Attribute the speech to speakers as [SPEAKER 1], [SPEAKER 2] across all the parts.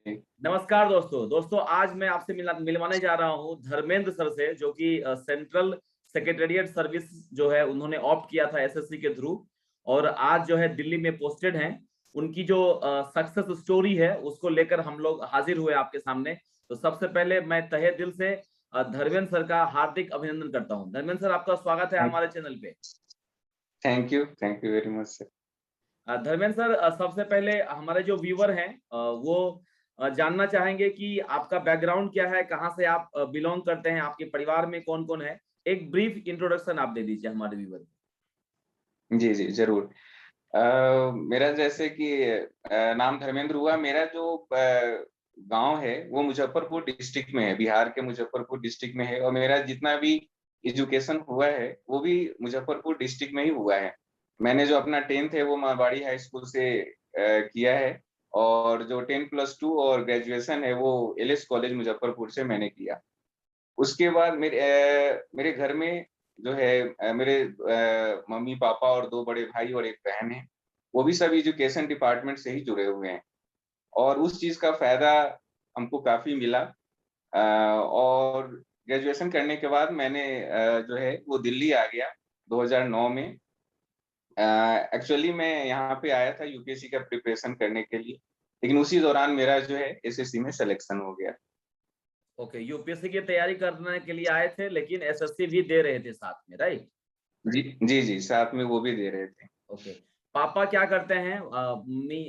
[SPEAKER 1] नमस्कार दोस्तों आज मैं आपसे मिलवाने जा रहा हूं धर्मेंद्र सर से, जो कि सेंट्रल सेक्रेटेरिएट सर्विस जो है उन्होंने ऑप्ट किया था एसएससी के थ्रू, और आज जो है दिल्ली में पोस्टेड हैं। उनकी जो सक्सेस स्टोरी है उसको लेकर हम लोग हाजिर हुए आपके सामने। तो सबसे पहले मैं तहे दिल से धर्मेंद्र सर का हार्दिक अभिनंदन करता हूं। धर्मेंद्र सर, आपका स्वागत है हमारे चैनल पे।
[SPEAKER 2] Thank you very much sir.
[SPEAKER 1] Dharmendra sir, सबसे पहले हमारे जो व्यूअर हैं वो जानना चाहेंगे कि आपका बैकग्राउंड क्या है, कहाँ से आप बिलोंग करते हैं, आपके परिवार में कौन कौन है। एक ब्रीफ इंट्रोडक्शन आप दे दीजिए हमारे व्यूअर को।
[SPEAKER 2] जी जरूर। मेरा जैसे कि नाम धर्मेंद्र हुआ। मेरा जो गांव है वो मुजफ्फरपुर डिस्ट्रिक्ट में है, बिहार के मुजफ्फरपुर डिस्ट्रिक्ट में है। और मेरा जितना भी एजुकेशन हुआ है वो भी मुजफ्फरपुर डिस्ट्रिक्ट में ही हुआ है। मैंने जो अपना 10th है वो मारवाड़ी हाई स्कूल से किया है, और जो 10+2 और ग्रेजुएशन है वो एलएस कॉलेज मुजफ्फरपुर से मैंने किया। उसके बाद मेरे घर में जो है मेरे मम्मी पापा और 2 बड़े भाई और 1 बहन है। वो भी सब एजुकेशन डिपार्टमेंट से ही जुड़े हुए हैं, और उस चीज का फायदा हमको काफी मिला। और ग्रेजुएशन करने के बाद मैंने जो है वो दिल्ली आ गया 2009 में। एक्चुअली मैं यहाँ पे आया था यूपीएससी का प्रिपरेशन करने के लिए, लेकिन उसी दौरान मेरा जो है एसएससी में सिलेक्शन हो गया।
[SPEAKER 1] ओके, यूपीएससी की तैयारी करने के लिए आए थे, लेकिन एसएससी भी दे रहे थे साथ में, राइट?
[SPEAKER 2] जी साथ में वो भी दे रहे थे।
[SPEAKER 1] ओके। पापा क्या करते हैं, मम्मी,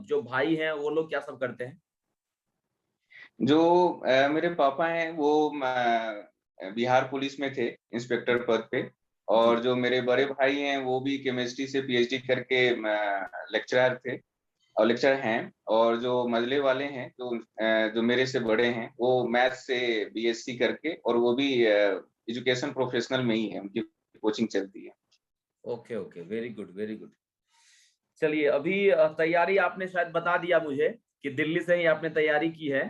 [SPEAKER 1] जो भाई हैं वो लोग क्या सब करते हैं?
[SPEAKER 2] जो मेरे पापा हैं वो बिहार पुलिस में थे, इंस्पेक्टर पद पे।
[SPEAKER 1] जी।
[SPEAKER 2] और जो मेरे बड़े भाई हैं वो भी केमिस्ट्री से पीएचडी करके लेक्चरर थे और लेक्चर हैं। और जो मजले वाले हैं जो मेरे से बड़े हैं वो मैथ से बीएससी करके, और वो भी एजुकेशन प्रोफेशनल में ही है, उनकी कोचिंग चलती है।
[SPEAKER 1] Okay okay, very good very good. चलिए, अभी तैयारी आपने शायद बता दिया मुझे कि दिल्ली से ही आपने तैयारी की है।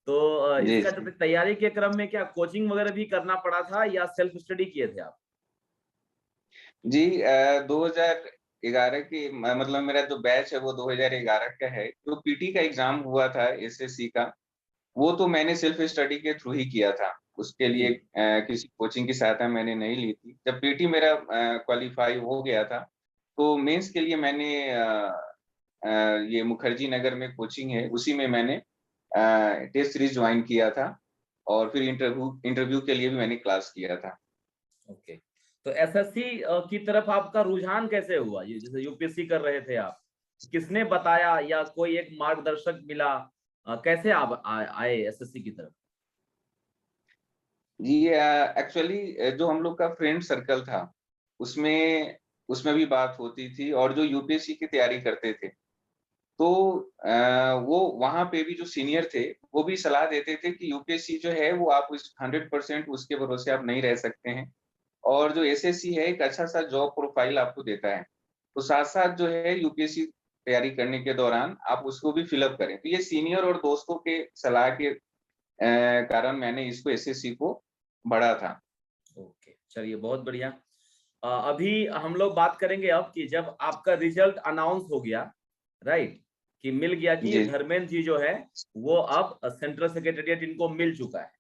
[SPEAKER 1] तो
[SPEAKER 2] जी
[SPEAKER 1] इसका
[SPEAKER 2] जी
[SPEAKER 1] तैयारी के क्रम में क्या कोचिंग वगैरह भी करना पड़ा था या सेल्फ स्टडी किए थे आप?
[SPEAKER 2] जी 2011 की मतलब मेरा जो बैच है वो 2011 का है। जो पीटी का एग्जाम हुआ था एसएससी का, वो तो मैंने सेल्फ स्टडी के थ्रू ही किया था। उसके लिए
[SPEAKER 1] जी।
[SPEAKER 2] किसी कोचिंग की सहायता मैंने नहीं ली थी। जब पीटी मेरा क्वालिफाई हो गया था तो मेंस के लिए मैंने ये मुखर्जी नगर में कोचिंग है, उसी में मैंने टेस्ट सीरीज ज्वाइन किया था। और फिर इंटरव्यू के लिए भी मैंने क्लास किया था।
[SPEAKER 1] ओके। तो एसएससी की तरफ आपका रुझान कैसे हुआ? ये जैसे यूपीएससी कर रहे थे आप, किसने बताया या कोई एक मार्गदर्शक मिला? कैसे आप आए एसएससी की तरफ?
[SPEAKER 2] जी एक्चुअली जो हम लोग का फ्रेंड सर्कल था उसमें उसमें भी बात होती थी, और जो यूपीएससी की तैयारी करते थे तो वो वहां पे भी जो सीनियर थे वो भी सलाह देते थे कि यूपीएससी जो है वो आप 100% उसके भरोसे आप नहीं रह सकते हैं। और जो एसएससी है एक अच्छा सा जॉब प्रोफाइल आपको देता है, तो साथ साथ जो है यूपीएससी तैयारी करने के दौरान आप उसको भी फिलअप करें। तो ये सीनियर और दोस्तों के सलाह के कारण मैंने इसको एसएससी को बढ़ा था।
[SPEAKER 1] ओके, चलिए बहुत बढ़िया। अभी हम लोग बात करेंगे अब कि जब आपका रिजल्ट अनाउंस हो गया, राइट, कि मिल गया कि
[SPEAKER 2] जी
[SPEAKER 1] धर्मेंद्र जी जो है वो अब सेंट्रल सेक्रेटेरिएट इनको मिल चुका है,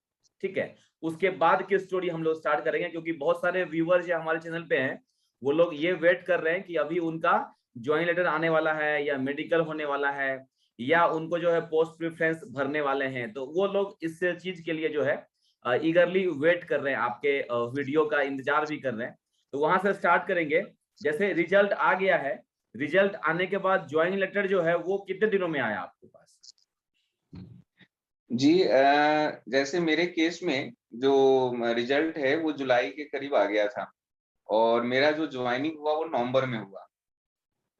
[SPEAKER 1] ठीक है। उसके बाद की स्टोरी हम लोग स्टार्ट करेंगे, क्योंकि बहुत सारे व्यूअर्स जो हमारे चैनल पे हैं वो लोग ये वेट कर रहे हैं कि अभी उनका ज्वाइन लेटर आने वाला है या मेडिकल होने वाला है या उनको जो है पोस्ट प्रेफरेंस भरने वाले हैं। तो वो लोग इस चीज के लिए जो है ईगरली वेट कर रहे हैं, आपके वीडियो का इंतजार भी कर रहे हैं। तो वहां से स्टार्ट करेंगे। जैसे रिजल्ट आ गया है, रिजल्ट आने के बाद ज्वाइनिंग लेटर जो है वो कितने दिनों में आया आपके पास?
[SPEAKER 2] जी जैसे मेरे केस में जो रिजल्ट है वो जुलाई के करीब आ गया था, और मेरा जो ज्वाइनिंग हुआ वो नवंबर में हुआ।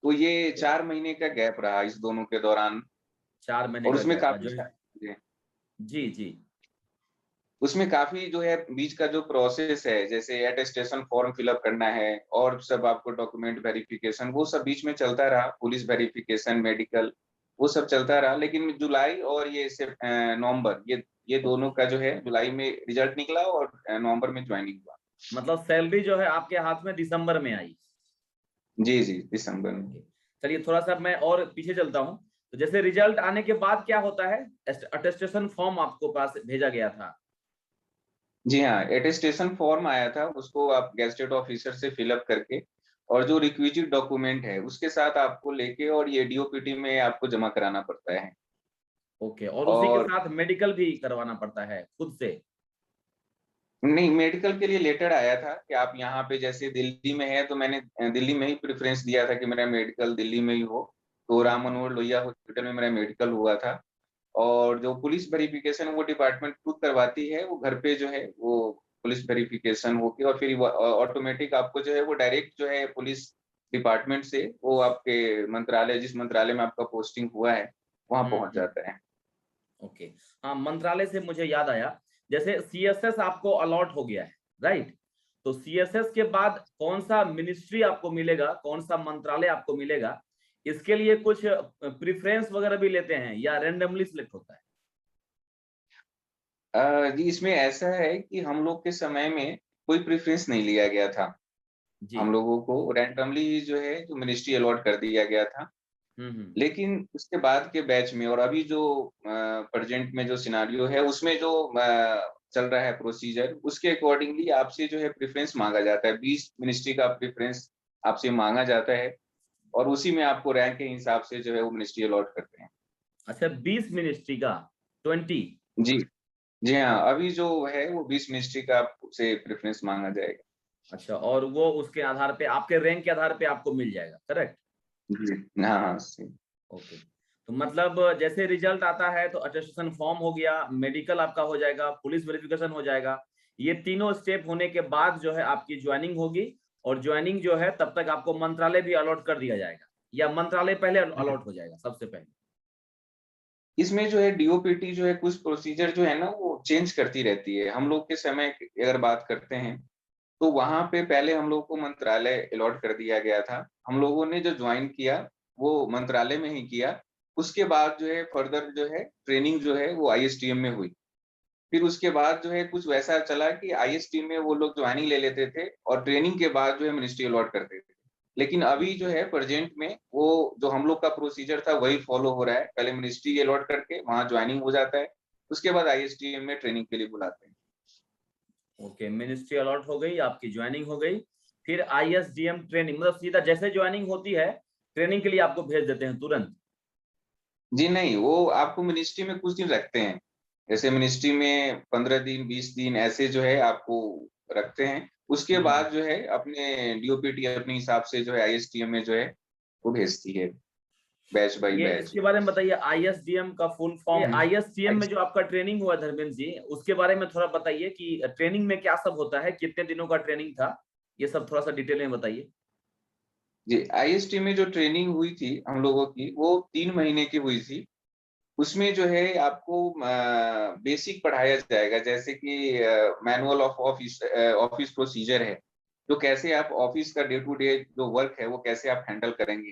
[SPEAKER 2] तो ये 4 महीने का गैप रहा इस दोनों के दौरान।
[SPEAKER 1] 4 महीने
[SPEAKER 2] और
[SPEAKER 1] का
[SPEAKER 2] उसमें
[SPEAKER 1] गैप था
[SPEAKER 2] काफी
[SPEAKER 1] जो है।
[SPEAKER 2] जी,
[SPEAKER 1] जी जी।
[SPEAKER 2] उसमें काफी जो है बीच का जो प्रोसेस है, जैसे अटेस्टेशन फॉर्म फिलअप करना है और सब आपको डॉक्यूमेंट वेरिफिकेशन, वो सब बीच में चलता रहा। पुलिस वेरिफिकेशन, मेडिकल, वो सब चलता रहा। लेकिन जुलाई और ये नवंबर, ये दोनों
[SPEAKER 1] ओके,
[SPEAKER 2] का जो है, जुलाई में रिजल्ट निकला और नवंबर में ज्वाइनिंग हुआ।
[SPEAKER 1] मतलब सैलरी जो है आपके हाथ में दिसंबर में आई।
[SPEAKER 2] जी दिसंबर में।
[SPEAKER 1] ओके, चलिए थोड़ा सा मैं और पीछे चलता हूँ। तो जैसे रिजल्ट आने के बाद क्या होता है, अटेस्टेशन फॉर्म आपको पास भेजा गया था।
[SPEAKER 2] जी हाँ, एटेस्टेशन फॉर्म आया था, उसको आप गेजेटेड ऑफिसर से फिलअप करके और जो रिक्विजिट डॉक्यूमेंट है उसके साथ आपको लेके और ये डीओपीटी में आपको जमा कराना पड़ता है।
[SPEAKER 1] ओके, और उसी के
[SPEAKER 2] और
[SPEAKER 1] साथ मेडिकल भी करवाना पड़ता है खुद से।
[SPEAKER 2] नहीं, मेडिकल के लिए लेटर आया था कि आप यहाँ पे जैसे दिल्ली में है, तो मैंने दिल्ली में ही प्रेफरेंस दिया था कि मेरा मेडिकल दिल्ली में ही हो। तो राम मनोहर लोहिया हॉस्पिटल में मेरा मेडिकल हुआ था। और जो पुलिस वेरिफिकेशन वो डिपार्टमेंट खुद करवाती है, वो घर पे जो है वो पुलिस वेरिफिकेशन होके और फिर ऑटोमेटिक आपको जो है वो डायरेक्ट जो है पुलिस डिपार्टमेंट से वो आपके मंत्रालय, जिस मंत्रालय में आपका पोस्टिंग हुआ है वहां पहुंच
[SPEAKER 1] हम्म।
[SPEAKER 2] जाता है।
[SPEAKER 1] ओके, हाँ, मंत्रालय से मुझे याद आया, जैसे सीएसएस आपको अलॉट हो गया है, राइट? तो सीएसएस के बाद कौन सा मिनिस्ट्री आपको मिलेगा, कौन सा मंत्रालय आपको मिलेगा, इसके लिए कुछ प्रेफरेंस वगैरह भी लेते हैं या रैंडमली सिलेक्ट होता है?
[SPEAKER 2] जी, इसमें ऐसा है कि हम लोग के समय में कोई प्रेफरेंस नहीं लिया गया था।
[SPEAKER 1] जी।
[SPEAKER 2] हम लोगों को रैंडमली जो है जो मिनिस्ट्री अलॉट कर दिया गया था।
[SPEAKER 1] हम्म।
[SPEAKER 2] लेकिन उसके बाद के बैच में और अभी जो प्रेजेंट में जो सिनेरियो है उसमें जो चल रहा है प्रोसीजर, उसके अकॉर्डिंगली आपसे जो है प्रेफरेंस मांगा जाता है। 20 मिनिस्ट्री का प्रेफरेंस आपसे मांगा जाता है और उसी में आपको रैंक के हिसाब से जो है वो मिनिस्ट्री अलॉट करते हैं।
[SPEAKER 1] अच्छा, 20 मिनिस्ट्री का 20?
[SPEAKER 2] जी, जी हाँ, अभी जो है वो 20 मिनिस्ट्री का आपसे प्रेफरेंस मांगा जाएगा।
[SPEAKER 1] अच्छा, और वो उसके आधार पे, आपके रैंक के आधार पे आपको मिल जाएगा, करेक्ट?
[SPEAKER 2] जी, हाँ, हाँ, सही।
[SPEAKER 1] ओके, तो मतलब जैसे रिजल्ट आता है तो अटेस्टेशन फॉर्म हो गया, मेडिकल आपका हो जाएगा, पुलिस वेरिफिकेशन हो जाएगा, ये तीनों स्टेप होने के बाद जो है आपकी ज्वाइनिंग होगी। और ज्वाइनिंग जो है तब तक आपको मंत्रालय भी अलॉट कर दिया जाएगा, या मंत्रालय पहले अलॉट हो जाएगा सबसे पहले?
[SPEAKER 2] इसमें जो है डीओपीटी जो है कुछ प्रोसीजर जो है ना वो चेंज करती रहती है। हम लोग के समय की अगर बात करते हैं, तो वहाँ पे पहले हम लोग को मंत्रालय अलॉट कर दिया गया था। हम लोगों ने जो जॉइन किया, वो मंत्रालय में ही किया। उसके बाद जो है फर्दर जो है ट्रेनिंग जो है वो आईएसटीएम में हुई। फिर उसके बाद जो है कुछ वैसा चला कि आईएसटीएम में वो लोग जॉइनिंग ले लेते थे और ट्रेनिंग के बाद जो है मिनिस्ट्री अलॉट करते थे। लेकिन अभी जो है प्रेजेंट में वो जो हम लोग का प्रोसीजर था वही फॉलो हो रहा है। पहले मिनिस्ट्री अलॉट करके वहाँ जॉइनिंग हो जाता है, उसके बाद आईएसटीएम में ट्रेनिंग के लिए बुलाते हैं।
[SPEAKER 1] ओके, मिनिस्ट्री अलॉट हो गई, आपकी ज्वाइनिंग हो गई, फिर आईएसडीएम ट्रेनिंग, मतलब सीधा जैसे ज्वाइनिंग होती है ट्रेनिंग के लिए आपको भेज देते हैं तुरंत?
[SPEAKER 2] जी नहीं, वो आपको मिनिस्ट्री में कुछ दिन रखते हैं। जैसे मिनिस्ट्री में 15 दिन, 20 दिन ऐसे जो है आपको रखते हैं। उसके
[SPEAKER 1] हम्म।
[SPEAKER 2] बाद जो है अपने डीओपीटी अपने हिसाब से जो है आईएसटीएम में जो है वो भेजती है, बैच बाय
[SPEAKER 1] ये
[SPEAKER 2] बैच।
[SPEAKER 1] इसके बारे में बताइए, आईएसडीएम का फुल फॉर्म, आईएसडीएम में जो आपका ट्रेनिंग हुआ धर्मेंद्र जी, उसके बारे में थोड़ा बताइए कि ट्रेनिंग में क्या सब होता है, कितने दिनों का ट्रेनिंग था, ये सब थोड़ा सा डिटेल में बताइए।
[SPEAKER 2] जी, आईएसटी में जो ट्रेनिंग हुई थी हम लोगों की वो 3 महीने की हुई थी। उसमें जो है आपको बेसिक पढ़ाया जाएगा, जैसे कि manual of office office procedure है। तो कैसे आप ऑफिस का डे टू डे जो वर्क है वो कैसे आप हैंडल करेंगे।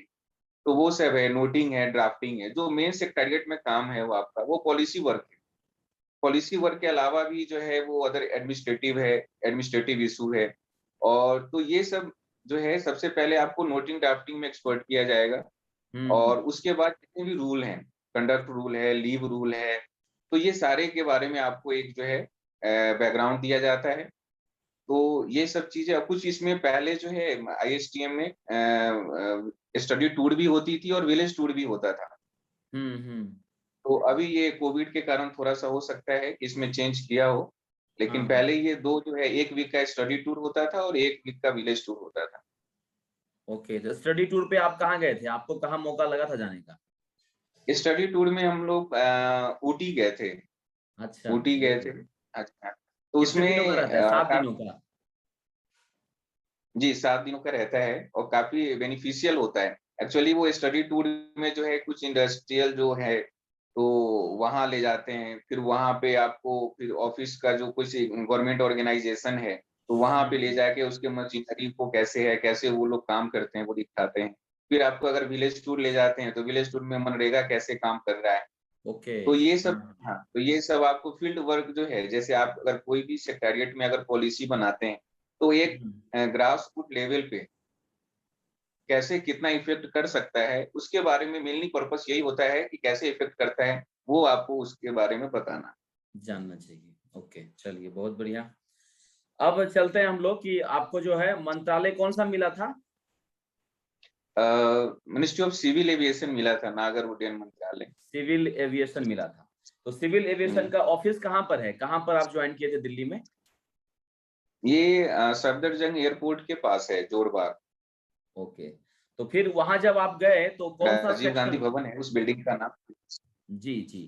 [SPEAKER 2] तो वो सब है, नोटिंग है, ड्राफ्टिंग है। जो मेन सेक्रेटेरिएट में काम है वो आपका वो पॉलिसी वर्क है। पॉलिसी वर्क के अलावा भी जो है वो अदर एडमिनिस्ट्रेटिव है, एडमिनिस्ट्रेटिव इशू है। और तो ये सब जो है सबसे पहले आपको नोटिंग ड्राफ्टिंग में एक्सपर्ट किया जाएगा।
[SPEAKER 1] हम्म।
[SPEAKER 2] और उसके बाद जितने भी रूल हैं, कंडक्ट रूल है, लीव रूल है, तो ये सारे के बारे में आपको एक जो है बैकग्राउंड दिया जाता है। तो ये सब चीज़ें अब कुछ इसमें पहले जो है आईएसटीएम में स्टडी टूर भी होती थी और विलेज टूर भी होता था।
[SPEAKER 1] हम्म।
[SPEAKER 2] तो अभी ये कोविड के कारण थोड़ा-सा हो सकता है कि इसमें चेंज किया हो,
[SPEAKER 1] हाँ
[SPEAKER 2] लेकिन
[SPEAKER 1] हाँ।
[SPEAKER 2] पहले ये 2 जो है 1 वीक का स्टडी टूर होता था और 1 वीक का विलेज टूर होता था।
[SPEAKER 1] ओके, तो स्टडी टूर पे आप कहाँ गए थे, आपको कहाँ मौका लगा था जाने का?
[SPEAKER 2] स्टडी टूर में हम लोग ऊटी गए थे।
[SPEAKER 1] अच्छा,
[SPEAKER 2] ऊटी
[SPEAKER 1] वेरी
[SPEAKER 2] गए थे।
[SPEAKER 1] गुड।
[SPEAKER 2] अच्छा, तो
[SPEAKER 1] कितने दिनों का
[SPEAKER 2] उसमें
[SPEAKER 1] रहता है, 7
[SPEAKER 2] का
[SPEAKER 1] दिनों का?
[SPEAKER 2] जी, 7 दिनों का रहता है और काफ़ी बेनिफिशियल होता है। एक्चुअली वो स्टडी टूर में जो है कुछ इंडस्ट्रियल जो है, तो वहाँ ले जाते हैं। फिर वहाँ पे आपको फिर ऑफ़िस का जो कुछ गवर्नमेंट ऑर्गेनाइज़ेशन है, तो वहाँ पे ले
[SPEAKER 1] हम्म।
[SPEAKER 2] जाके उसके मशीनरी को कैसे है, कैसे वो लोग काम करते हैं, वो दिखाते हैं। फिर आपको अगर विलेज टूर ले जाते हैं, तो विलेज टूर में मनरेगा कैसे काम कर रहा है।
[SPEAKER 1] ओके।
[SPEAKER 2] तो ये सब
[SPEAKER 1] हाँ।
[SPEAKER 2] हाँ, तो ये सब आपको फील्ड वर्क जो है, जैसे आप अगर कोई भी सेक्रेटेरिएट में अगर पॉलिसी बनाते हैं, तो एक
[SPEAKER 1] हम्म।
[SPEAKER 2] ग्रास रूट लेवल पे कैसे कितना इफेक्ट कर सकता है, उसके बारे में मेनली पर्पस यही होता है कि कैसे इफेक्ट करता है, वो आपको उसके बारे में बताना।
[SPEAKER 1] जानना चाहिए। ओके, चलिए बहुत बढ़िया। अब चलते हैं हम लोग कि आपको जो है मंत्रालय कौन सा मिला था?
[SPEAKER 2] मिनिस्ट्री ऑफ सिविल एविएशन मिला था, नागर उड्डयन मंत्रालय।
[SPEAKER 1] सिविल एविएशन मिला था। तो सिविल एविएशन का ऑफिस कहाँ पर है? कहाँ पर आप ज्वाइन किए थे दिल्ली में?
[SPEAKER 2] ये सफदरजंग एयरपोर्ट के पास है, जोरबाग।
[SPEAKER 1] ओके, तो फिर वहां जब आप गए तो कौन सा
[SPEAKER 2] राजीव गांधी
[SPEAKER 1] सेक्शन?
[SPEAKER 2] भवन है उस बिल्डिंग का नाम।
[SPEAKER 1] जी जी,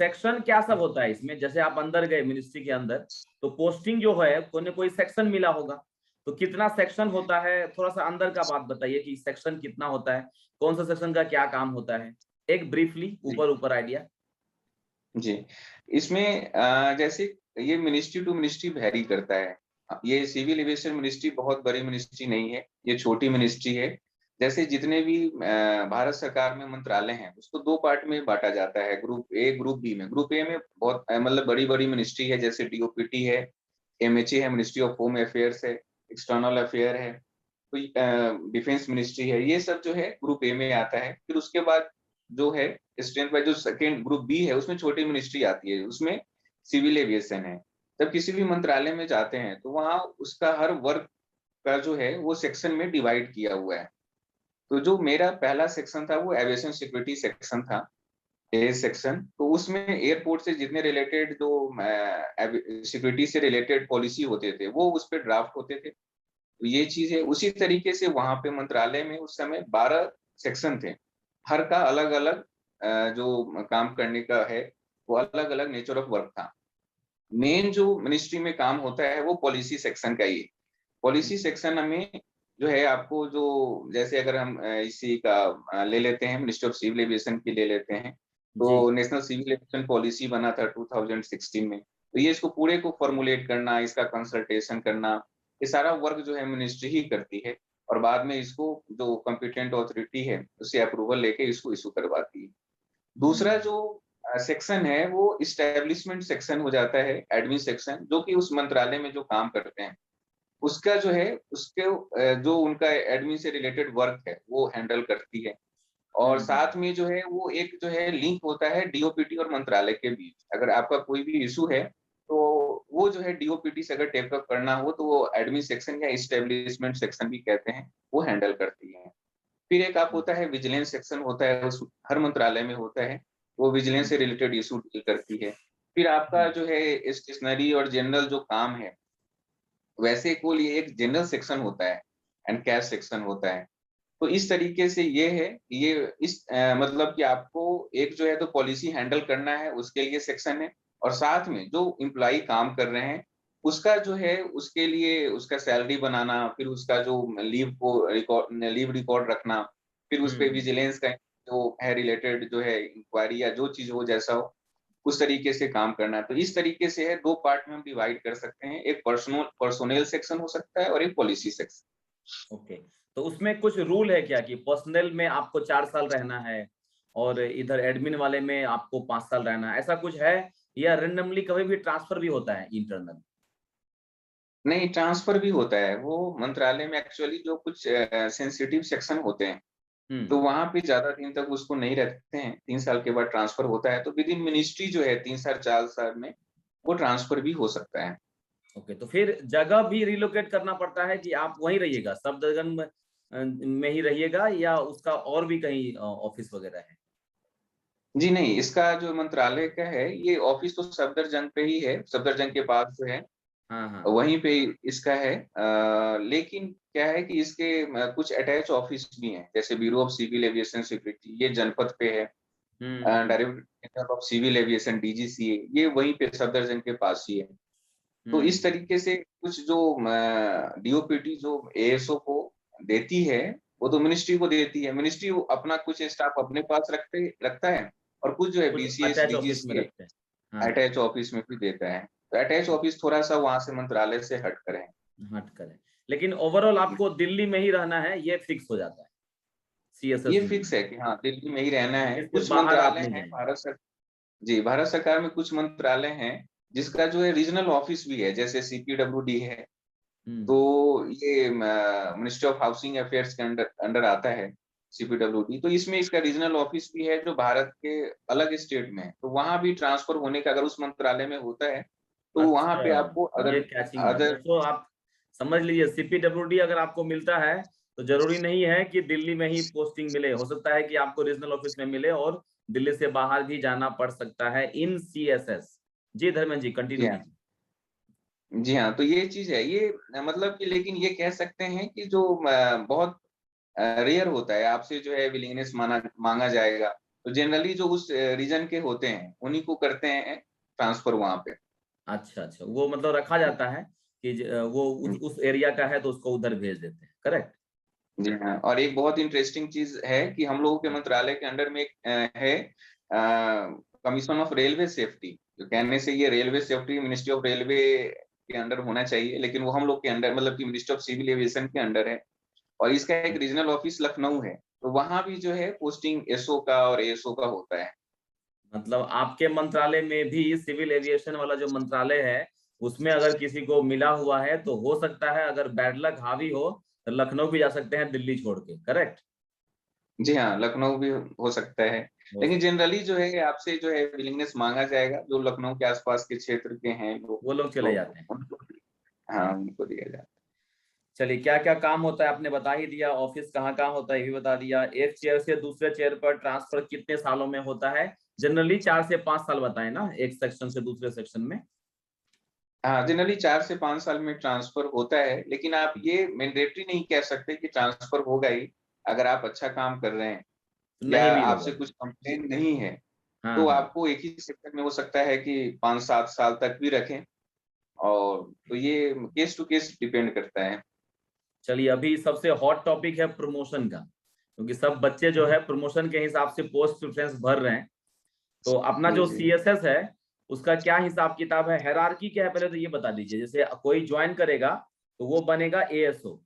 [SPEAKER 1] सेक्शन क्या सब होता है इसमें? जैसे आप अंदर गए मिनिस्ट्री के अंदर, तो पोस्टिंग जो है कोई ना कोई सेक्शन मिला होगा, तो कितना सेक्शन होता है? थोड़ा सा अंदर का बात बताइए कि सेक्शन कितना होता है, कौन सा सेक्शन का क्या काम होता है, एक ब्रीफली
[SPEAKER 2] जी
[SPEAKER 1] ऊपर ऊपर आइडिया।
[SPEAKER 2] जी, इसमें जैसे ये मिनिस्ट्री टू मिनिस्ट्री वैरी करता है। ये सिविल एविएशन मिनिस्ट्री बहुत बड़ी मिनिस्ट्री नहीं है, ये छोटी मिनिस्ट्री है। जैसे जितने भी भारत सरकार में मंत्रालय हैं, उसको 2 पार्ट में बाँटा जाता है, ग्रुप ए, ग्रुप बी में। ग्रुप ए में बहुत मतलब बड़ी-बड़ी मिनिस्ट्री है, जैसे डीओपीटी है, एमएचए है, मिनिस्ट्री ऑफ होम अफेयर्स है, एक्सटर्नल अफेयर है, कोई डिफेंस मिनिस्ट्री है, ये सब जो है ग्रुप ए में आता है। फिर उसके बाद जो है स्ट्रेंथ वाइज जो सेकंड ग्रुप बी है, उसमें छोटी मिनिस्ट्री आती है, उसमें सिविल एविएशन है। जब किसी भी मंत्रालय में जाते हैं तो वहाँ उसका हर वर्ग का जो है वो सेक्शन में डिवाइड किया हुआ है। तो जो मेरा पहला सेक्शन था वो एविएशन सिक्योरिटी सेक्शन था, ए सेक्शन। तो उसमें एयरपोर्ट से जितने रिलेटेड जो सिक्योरिटी से रिलेटेड पॉलिसी होते थे वो उस पे ड्राफ्ट होते थे। तो ये चीज़ है, उसी तरीके से वहाँ पे मंत्रालय में उस समय 12 सेक्शन थे। हर का अलग-अलग जो काम करने का है, वो अलग-अलग नेचर ऑफ वर्क था। मेन जो मिनिस्ट्री में काम होता है, वो पॉलिसी सेक्शन का ही है। पॉलिसी सेक्शन में जो है आपको जो जैसे अगर हम इसी का ले लेते हैं, मिनिस्ट्री ऑफ सिविल एविएशन की ले लेते हैं,
[SPEAKER 1] जी।
[SPEAKER 2] तो नेशनल सिविल एविएशन पॉलिसी बना था 2016 में। तो ये इसको पूरे को फॉर्मुलेट करना, इसका कंसल्टेशन करना, ये सारा वर्क जो है मिनिस्ट्री ही करती है और बाद में इसको जो कॉम्पिटेंट अथॉरिटी है, उससे अप्रूवल लेके इसको इश्यू करवाती है। दूसरा जो सेक्शन है वो एस्टैब्लिशमेंट सेक्शन हो जाता है, एडमिन सेक्शन, जो कि उस मंत्रालय में जो काम करते हैं, उसका जो है उसके जो उनका एडमिन से रिलेटेड वर्क है, वो हैंडल करती है। और साथ में जो है वो एक जो है लिंक होता है डीओपीटी और मंत्रालय के बीच। अगर आपका कोई भी इश्यू है, तो वो जो है डीओपीटी से अगर टेक अप करना हो तो वो एडमिन सेक्शन या एस्टैब्लिशमेंट सेक्शन भी कहते हैं, वो हैंडल करती है। फिर एक आप होता है विजिलेंस सेक्शन होता है, उस हर मंत्रालय में होता है, वो विजिलेंस से रिलेटेड इश्यू डील करती है। फिर आपका जो है स्टेशनरी और जनरल जो काम है, वैसे कुल ये एक जनरल सेक्शन होता है एंड कैश सेक्शन होता है। तो इस तरीके से ये है, ये इस मतलब कि आपको एक जो है तो पॉलिसी हैंडल करना है, उसके लिए सेक्शन है और साथ में जो एम्प्लॉयी काम कर रहे हैं, उसका जो है उसके लिए उसका सैलरी बनाना, फिर उसका जो लीव रिकॉर्ड रखना, फिर उस पे विजिलेंस का जो है रिलेटेड जो है इंक्वायरी या जो चीज़ हो जैसा हो, उस तरीके से काम करना है। तो इस तरीके से है, 2 पार्ट में हम डिवाइड कर सकते हैं, एक पर्सोनेल सेक्शन हो सकता है और एक पॉलिसी सेक्शन।
[SPEAKER 1] ओके, तो उसमें कुछ रूल है क्या कि पर्सनल में आपको 4 साल रहना है और इधर एडमिन वाले में आपको 5 साल रहना है, ऐसा कुछ है? या रेंडमली कभी भी ट्रांसफर भी होता है इंटरनल?
[SPEAKER 2] नहीं, ट्रांसफर भी होता है। वो मंत्रालय में एक्चुअली जो कुछ सेंसिटिव सेक्शन होते हैं, तो वहाँ पे ज़्यादा दिन तक उसको नहीं रखते हैं, 3 साल के बाद ट्रांसफर होता है। तो विद इन मिनिस्ट्री जो है 3 साल, 4 साल में वो ट्रांसफर भी हो सकता है।
[SPEAKER 1] ओके, तो फिर जगह भी रिलोकेट करना पड़ता है कि आप वहीं रहिएगा, सफदरजंग में ही रहिएगा या उसका और भी कहीं ऑफिस वगैरह है?
[SPEAKER 2] जी नहीं, इसका जो मंत्रालय का है, ये ऑफ़िस तो सफदरजंग पे ही है, सफदरजंग के पास जो है,
[SPEAKER 1] हाँ, हाँ।
[SPEAKER 2] वहीं पे इसका है। लेकिन क्या है कि इसके कुछ अटैच ऑफ़िस भी हैं, जैसे bureau of civil aviation security, ये जनपथ पे है।
[SPEAKER 1] हुँ,
[SPEAKER 2] director general of civil aviation DGCA, ये वहीं पे सफदरजंग के पास ही है। तो इस
[SPEAKER 1] हुँ।
[SPEAKER 2] तरीके से कुछ जो डीओपीटी जो एएसओ को देती है, वो तो मिनिस्ट्री को देती है। मिनिस्ट्री वो अपना कुछ स्टाफ अपने पास रखता है और कुछ जो है
[SPEAKER 1] कुछ
[SPEAKER 2] बीसीएस,
[SPEAKER 1] अटैच ऑफिस में
[SPEAKER 2] डीजीसीए
[SPEAKER 1] रखते हैं। हाँ,
[SPEAKER 2] अटैच ऑफिस में भी देता है। तो अटैच ऑफिस थोड़ा-सा वहाँ से मंत्रालय से हटकर है।
[SPEAKER 1] हट कर है। लेकिन ओवरऑल आपको दिल्ली में ही रहना है, ये फिक्स हो जाता है, सीएसएस
[SPEAKER 2] ये
[SPEAKER 1] दिल्ली
[SPEAKER 2] फिक्स
[SPEAKER 1] में।
[SPEAKER 2] है कि हाँ, दिल्ली में ही रहना है।
[SPEAKER 1] इससे
[SPEAKER 2] कुछ
[SPEAKER 1] बाहर आप
[SPEAKER 2] मंत्रालय
[SPEAKER 1] नहीं
[SPEAKER 2] हैं
[SPEAKER 1] जाएँगे।
[SPEAKER 2] भारत सरकार में कुछ मंत्रालय हैं, जिसका जो है रीजनल ऑफिस भी है, जैसे सीपीडब्ल्यूडी है। तो ये मिनिस्ट्री ऑफ हाउसिंग अफेयर्स के अंडर आता है CPWD। तो इसमें इसका रीजनल ऑफिस भी है जो भारत के अलग स्टेट में है, तो वहां भी ट्रांसफर होने का अगर उस मंत्रालय में होता है तो वहां पे
[SPEAKER 1] अच्छा,
[SPEAKER 2] आपको
[SPEAKER 1] ये
[SPEAKER 2] अदर
[SPEAKER 1] कैचिंग है।
[SPEAKER 2] अदर
[SPEAKER 1] तो आप समझ लीजिए CPWD अगर आपको मिलता है तो जरूरी नहीं है कि दिल्ली में ही पोस्टिंग मिले, हो सकता है कि आपको रीजनल ऑफिस में मिले और दिल्ली से बाहर भी जाना पड़ सकता है इन CSS। जी धर्मेंद्र जी,
[SPEAKER 2] जी
[SPEAKER 1] कंटिन्यू
[SPEAKER 2] हाँ,
[SPEAKER 1] कीजिए।
[SPEAKER 2] जी हाँ, तो ये चीज है ये मतलब कि, लेकिन ये कह सकते हैं कि जो बहुत रेयर होता है, आपसे जो है विलिंगनेस मांगा जाएगा, तो जनरली जो उस रीजन के होते हैं उन्हीं को करते हैं ट्रांसफर वहां पे।
[SPEAKER 1] अच्छा अच्छा, वो मतलब रखा जाता है कि वो उस एरिया का है तो उसको उधर भेज देते हैं, करेक्ट?
[SPEAKER 2] जी हाँ, और एक बहुत इंटरेस्टिंग चीज है कि हम लोगों के मंत्रालय के अंडर में एक है कमीशन ऑफ रेलवे सेफ्टी, जो कहने से ये railway safety ministry of railway के अंडर होना चाहिए, लेकिन वो हम लोग के अंडर मतलब कि मिनिस्ट्री ऑफ सिविल एविएशन के अंडर है। और इसका एक रीजनल ऑफिस लखनऊ है, तो वहां भी जो है पोस्टिंग एसओ का और एएसओ का होता है।
[SPEAKER 1] मतलब आपके मंत्रालय में भी सिविल एविएशन वाला जो मंत्रालय है उसमें अगर किसी को मिला हुआ है तो हो सकता है अगर बैड लक हावी हो तो लखनऊ भी जा सकते हैं दिल्ली छोड़ के, करेक्ट?
[SPEAKER 2] जी हाँ, लखनऊ भी हो सकता है,
[SPEAKER 1] हो
[SPEAKER 2] लेकिन
[SPEAKER 1] सकता
[SPEAKER 2] जनरली जो है आपसे जो है विलिंगनेस मांगा जाएगा, जो लखनऊ के आसपास के क्षेत्र के हैं लोग,
[SPEAKER 1] वो लोग चले
[SPEAKER 2] तो
[SPEAKER 1] जाते हैं।
[SPEAKER 2] उनको, हाँ, उनको दिया जाता
[SPEAKER 1] चलिए, क्या क्या काम होता है आपने बता ही दिया, ऑफिस कहाँ कहाँ होता है ये भी बता दिया, एक चेयर से दूसरे चेयर पर ट्रांसफर कितने सालों में होता है? जनरली 4 से 5 साल बताए ना, एक सेक्शन से दूसरे सेक्शन में।
[SPEAKER 2] है। हाँ, जनरली 4 से 5 साल में ट्रांसफर होता है, लेकिन आप ये मैंडेटरी नहीं कह सकते कि ट्रांसफर होगा ही। अगर आप अच्छा काम कर रहे हैं
[SPEAKER 1] तो
[SPEAKER 2] या
[SPEAKER 1] नहीं भी
[SPEAKER 2] आपसे
[SPEAKER 1] होगा।
[SPEAKER 2] कुछ कंप्लेन नहीं है,
[SPEAKER 1] हाँ
[SPEAKER 2] तो
[SPEAKER 1] हाँ।
[SPEAKER 2] आपको एक ही सेक्टर में हो सकता है कि 5-7 साल तक भी रखें। और तो ये केस टू केस डिपेंड करता है।
[SPEAKER 1] चलिए, अभी सबसे हॉट टॉपिक है प्रमोशन का, क्योंकि सब बच्चे जो है प्रमोशन के हिसाब से पोस्ट प्रेफरेंस भर रहे हैं। तो अपना
[SPEAKER 2] जी
[SPEAKER 1] जो
[SPEAKER 2] जी
[SPEAKER 1] CSS है उसका क्या हिसाब किताब है, हायरार्की क्या है, पहले तो ये बता दीजिए। जैसे कोई ज्वाइन करेगा तो वो बनेगा ASO,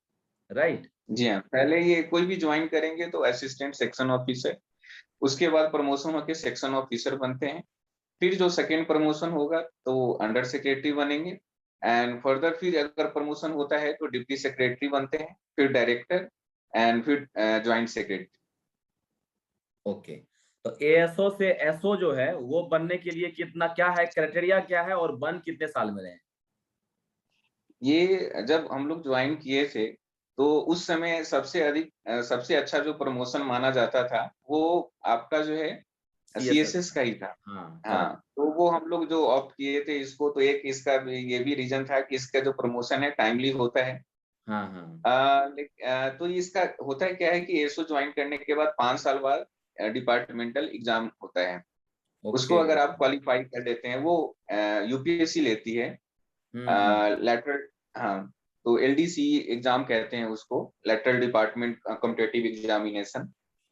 [SPEAKER 1] राइट?
[SPEAKER 2] जी हाँ, पहले ये कोई भी ज्वाइन करेंगे तो असिस्टेंट सेक्शन ऑफिसर, उसके बाद प्रमोशन होकर सेक्शन ऑफिसर बनते हैं। फिर जो सेकंड प्रमोशन होगा तो अंडर सेक्रेटरी बनेंगे, एंड फर्दर फिर अगर प्रमोशन होता है तो डिप्टी सेक्रेटरी बनते हैं, फिर डायरेक्टर, एंड फिर ज्वाइंट सेक्रेटरी।
[SPEAKER 1] ओके। तो ASO से SO जो है वो बनने के लिए कितना, क्या है क्राइटेरिया, क्या है, और बन कितने साल में रहे?
[SPEAKER 2] ये जब हम लोग ज्वाइन किए थे तो उस समय सबसे अधिक सबसे अच्छा जो प्रमोशन माना जाता था वो आपका जो है
[SPEAKER 1] CSS
[SPEAKER 2] CSS
[SPEAKER 1] का।
[SPEAKER 2] का ही था।
[SPEAKER 1] हाँ,
[SPEAKER 2] हाँ,
[SPEAKER 1] करेक्ट।
[SPEAKER 2] तो वो हम लोग जो ऑप्ट किए थे इसको, तो एक इसका ये भी रीजन था कि इसका जो प्रमोशन है टाइमली होता है।
[SPEAKER 1] हाँ हाँ।
[SPEAKER 2] तो इसका होता है क्या है कि एसओ ज्वाइन करने के बाद 5 साल बाद डिपार्टमेंटल एग्जाम होता है। उसको
[SPEAKER 1] ओके।
[SPEAKER 2] अगर आप क्वालिफाई कर लेते हैं, वो यूपीएससी लेती है
[SPEAKER 1] हम्म।
[SPEAKER 2] लेटरल, हाँ, तो एलडीसी एग्जाम कहते हैं उसको, लेटरल डिपार्टमेंट कॉम्पिटिटिव एग्जामिनेशन।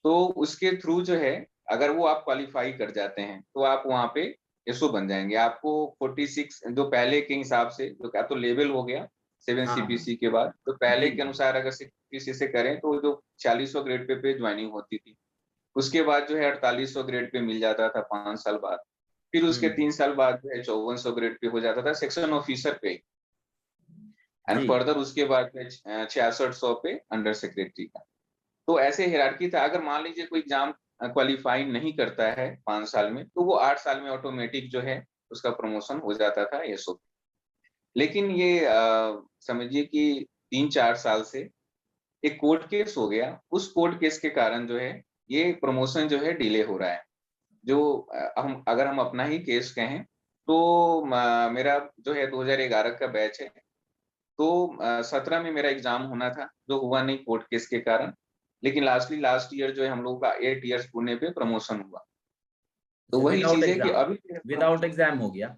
[SPEAKER 2] तो उसके थ्रू जो है, अगर वो आप क्वालिफाई कर जाते हैं तो आप वहाँ पे एसओ बन जाएंगे। आपको 46 जो पहले के हिसाब से, जो क्या तो लेवल हो गया 7
[SPEAKER 1] हाँ हाँ।
[SPEAKER 2] सीपीसी के बाद, तो
[SPEAKER 1] जी
[SPEAKER 2] पहले के
[SPEAKER 1] जी।
[SPEAKER 2] अनुसार अगर 6 से करें तो जो 4600 ग्रेड पे ज्वाइनिंग होती थी, उसके बाद जो है 4800 ग्रेड पे मिल जाता था 5 साल बाद। फिर उसके
[SPEAKER 1] हम्म।
[SPEAKER 2] 3 साल बाद जो है 5400 ग्रेड पे हो जाता था सेक्शन ऑफिसर पे, एंड
[SPEAKER 1] जी।
[SPEAKER 2] फर्दर उसके बाद में 6600 पे अंडर सेक्रेटरी का। तो ऐसे हिरार्की था। अगर मान लीजिए कोई एग्जाम क्वालिफाई नहीं करता है 5 साल में, तो वो 8 साल में ऑटोमेटिक जो है उसका प्रमोशन हो जाता था एसओ। लेकिन ये समझिए कि 3-4 साल से एक कोर्ट केस हो गया, उस कोर्ट केस के कारण जो है ये प्रमोशन जो है डिले हो रहा है। जो हम अगर हम अपना ही केस कहें तो मेरा जो है 2011 का बैच है, तो 17 में मेरा एग्जाम होना था जो हुआ नहीं कोर्ट केस के कारण। लेकिन लास्ट ईयर जो है हम लोगों का 8 इयर्स पुणे पे प्रमोशन हुआ। तो
[SPEAKER 1] अच्छा,
[SPEAKER 2] वही
[SPEAKER 1] विदाउट
[SPEAKER 2] चीज है कि
[SPEAKER 1] एग्जाम,
[SPEAKER 2] अभी
[SPEAKER 1] विदाउट एग्जाम हो गया।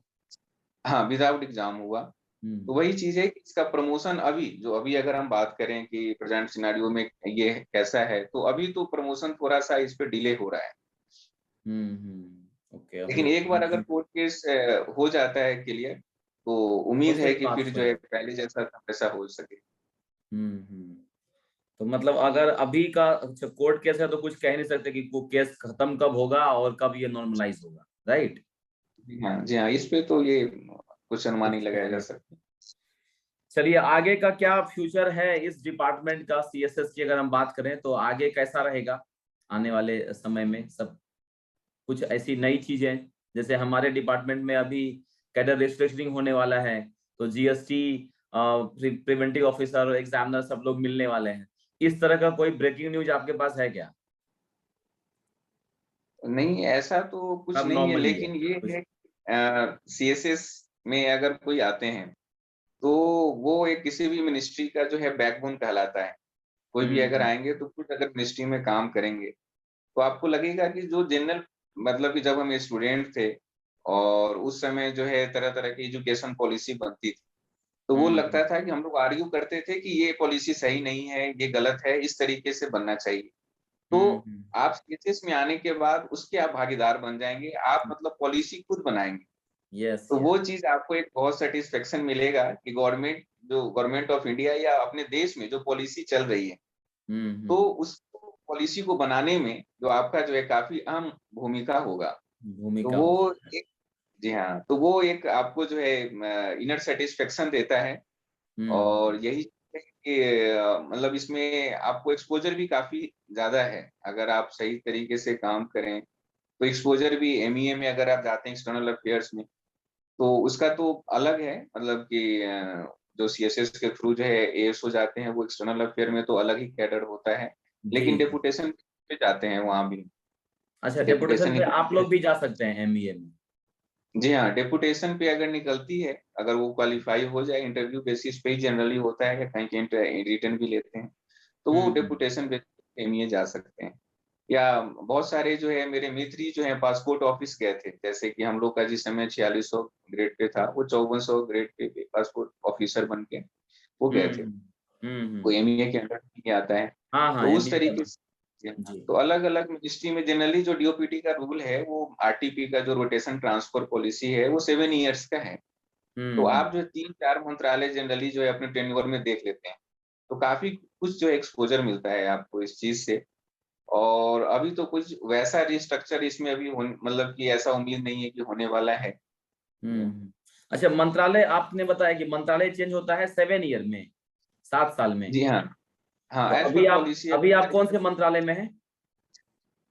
[SPEAKER 2] हाँ, विदाउट एग्जाम हुआ। तो
[SPEAKER 1] हम्म।
[SPEAKER 2] वही चीज है कि इसका प्रमोशन अभी अगर हम बात करें कि प्रेजेंट सिनेरियो में ये कैसा है, तो अभी तो प्रमोशन थोड़ा सा इस पे डिले हो रहा है।
[SPEAKER 1] ओके, अभी
[SPEAKER 2] लेकिन एक बार अगर कोर्ट केस हो जाता है क्लियर, तो
[SPEAKER 1] तो
[SPEAKER 2] उम्मीद है
[SPEAKER 1] फिर
[SPEAKER 2] कि
[SPEAKER 1] बात
[SPEAKER 2] फिर जो है
[SPEAKER 1] सही।
[SPEAKER 2] पहले जैसा था वैसा हो सके।
[SPEAKER 1] हम्म। तो मतलब अगर अभी का अच्छा कोर्ट केस है तो कुछ कह नहीं सकते कि वो केस खत्म कब होगा और कब ये नॉर्मलाइज होगा, राइट?
[SPEAKER 2] जी हाँ, जी हाँ, इस पे तो ये कुछ अनुमान नहीं
[SPEAKER 1] कुछ कह
[SPEAKER 2] लगाया जा
[SPEAKER 1] नहीं
[SPEAKER 2] सकता।
[SPEAKER 1] सकते। चलिए, आगे का क्या फ्यूचर है इस डिपार्टमेंट का, सीएसएस की अगर हम बात करें तो आगे कैसा रहेगा आने वाले समय में? सब कुछ ऐसी नई चीजें, जैसे हमारे डिपार्टमेंट में अभी कैडर रिस्ट्रक्चरिंग होने वाला है, तो जीएसटी, प्रिवेंटिव ऑफिसर, एग्जामिनर सब लोग मिलने वाले हैं। इस तरह का कोई ब्रेकिंग न्यूज आपके पास है क्या?
[SPEAKER 2] नहीं, ऐसा तो कुछ
[SPEAKER 1] सब
[SPEAKER 2] नहीं है,
[SPEAKER 1] नॉर्मली है
[SPEAKER 2] लेकिन ये
[SPEAKER 1] कुछ?
[SPEAKER 2] है सीएसएस में अगर कोई आते हैं तो वो एक किसी भी मिनिस्ट्री का जो है बैकबोन कहलाता है। कोई भी अगर
[SPEAKER 1] हम्म
[SPEAKER 2] आएंगे तो कुछ अगर मिनिस्ट्री में काम करेंगे तो आपको लगेगा कि जो जनरल, मतलब कि जब हम स्टूडेंट थे और उस समय जो है तरह तरह की एजुकेशन पॉलिसी बनती थी, तो वो लगता
[SPEAKER 1] हम्म
[SPEAKER 2] था कि हम लोग आर्ग्यू करते थे कि ये पॉलिसी सही नहीं है, ये गलत है, इस तरीके से बनना चाहिए। तो
[SPEAKER 1] हम्म
[SPEAKER 2] आप सीएसएस में आने के बाद उसके आप भागीदार बन जाएंगे, आप मतलब पॉलिसी खुद बनाएंगे।
[SPEAKER 1] यस
[SPEAKER 2] तो
[SPEAKER 1] यस।
[SPEAKER 2] वो चीज आपको एक बहुत सेटिस्फेक्शन मिलेगा कि गवर्नमेंट ऑफ इंडिया या अपने देश में जो पॉलिसी चल रही है, तो
[SPEAKER 1] हम्म।
[SPEAKER 2] उस पॉलिसी को बनाने में जो आपका जो है काफी अहम भूमिका होगा। तो
[SPEAKER 1] भूमिका
[SPEAKER 2] वो
[SPEAKER 1] होता है।
[SPEAKER 2] एक, जी हाँ, तो वो एक आपको जो है इनर सेटिस्फेक्शन देता है। और
[SPEAKER 1] हम्म।
[SPEAKER 2] यही है कि मतलब इसमें आपको एक्सपोजर भी काफी ज्यादा है। अगर आप सही तरीके से काम करें तो एक्सपोजर भी एमईए में अगर आप जाते हैं एक्सटर्नल अफेयर्स में, तो उसका तो अलग है, मतलब कि जो सीएसएस के थ्रू जो है एएस हो जाते हैं, वो एक्सटर्नल अफेयर में तो अलग ही कैडर होता है।
[SPEAKER 1] जी
[SPEAKER 2] लेकिन
[SPEAKER 1] जी।
[SPEAKER 2] डेपुटेशन पे जाते हैं वहां भी,
[SPEAKER 1] अच्छा, डेपुटेशन
[SPEAKER 2] डेपुटेशन
[SPEAKER 1] पे आप
[SPEAKER 2] निकलती है।
[SPEAKER 1] लोग भी जा सकते हैं एमईए में?
[SPEAKER 2] जी हाँ, डेपुटेशन पे अगर निकलती है, अगर वो क्वालिफाई हो जाए, इंटरव्यू बेसिस पे ही जनरली होता है, या कहीं कहीं रिटर्न भी लेते हैं, तो वो
[SPEAKER 1] हम्म।
[SPEAKER 2] डेपुटेशन बेसिस पे एमईए जा सकते हैं। या बहुत सारे जो है मेरे मित्र ही जो है पासपोर्ट ऑफिस गए थे, जैसे कि हम लोग का जिस समय 4600 ग्रेड पे था, वो 5400 ग्रेड पे पासपोर्ट ऑफिसर बन के वो गए थे।
[SPEAKER 1] हम्म
[SPEAKER 2] वो एमईए के अंडर नहीं आता है।
[SPEAKER 1] हाँ हाँ,
[SPEAKER 2] तो उस
[SPEAKER 1] एमबीए
[SPEAKER 2] तरीके
[SPEAKER 1] का।
[SPEAKER 2] से, हाँ,
[SPEAKER 1] जी।
[SPEAKER 2] तो अलग अलग मिनिस्ट्री में जनरली जो डीओपीटी का रूल है, वो आरटीपी का जो रोटेशन ट्रांसफर पॉलिसी है, वो 7 ईयर्स का है। तो
[SPEAKER 1] हम्म।
[SPEAKER 2] आप जो 3-4 मंत्रालय जनरली जो है अपने टेन्योर में देख लेते हैं, तो काफी कुछ जो एक्सपोजर मिलता है आपको इस चीज से। और अभी तो कुछ वैसा रिस्ट्रक्चर इसमें अभी मतलब कि ऐसा उम्मीद नहीं है कि होने वाला है।
[SPEAKER 1] हम्म। अच्छा, मंत्रालय आपने बताया कि मंत्रालय चेंज होता है 7 ईयर में, 7 साल में।
[SPEAKER 2] जी हाँ, हाँ,
[SPEAKER 1] तो
[SPEAKER 2] एज
[SPEAKER 1] अभी
[SPEAKER 2] पर
[SPEAKER 1] आप
[SPEAKER 2] पॉलिसी
[SPEAKER 1] अभी
[SPEAKER 2] अभी
[SPEAKER 1] आप कौन से मंत्रालय में हैं?